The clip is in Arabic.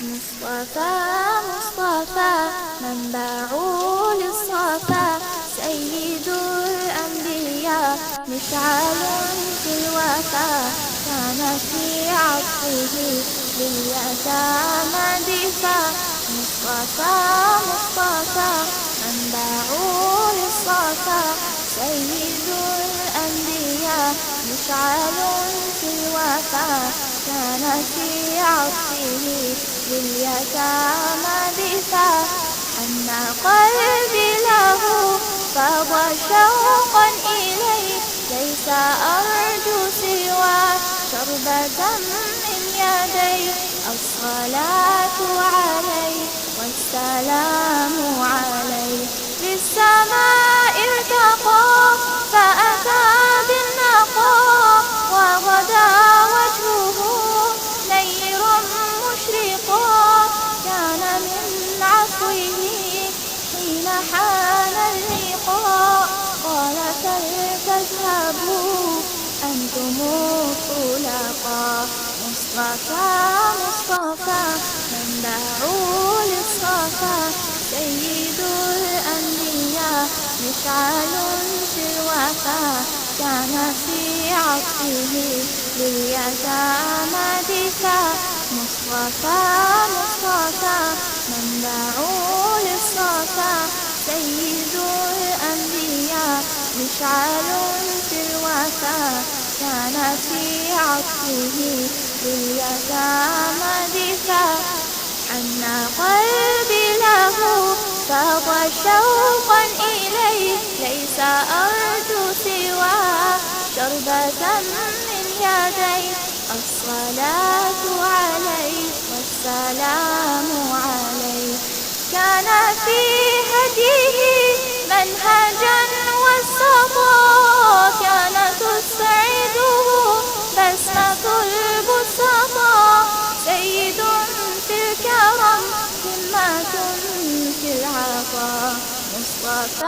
مصطفى مصطفى منبع للصفا، سيد الأنبياء مشعل في الوفا، كان في عطفه لليتامى دفا. مصطفى مصطفى منبع للصفا، سيد الأنبياء مشعل في الوفا، كان في عطفه لليتامى دفا. حن قلبي له فاض شوقا إليه، ليس أرجو سوى شربة من يديه. الصلاة عليه والسلام عليه، للسماء ارتقى فأتى بالنقاء، وغدا وجهه نير مشرقا. كان من عفوه حين حان اللقاء، قال فلتذهبوا أنتم الطلقاء. مصطفى مصطفى منبع للصفا، سيد الأنبياء مشعل في الوفا، كان في عطفه لليتامى دفا. مصطفى مصطفى منبع للصفا، سيد الأنبياء مشعل في الوفا، كان في عطفه لليتامى دفا. حن قلبي له فاض شوقا إليه، ليس أرجو سوى شربة من يديه. الصلاة عليه والسلام عليه، كان في هديه منهجا والسطا، كان تسعده بسمة البسطاء. سيد في الكرم، همة في العطاء. مصطفى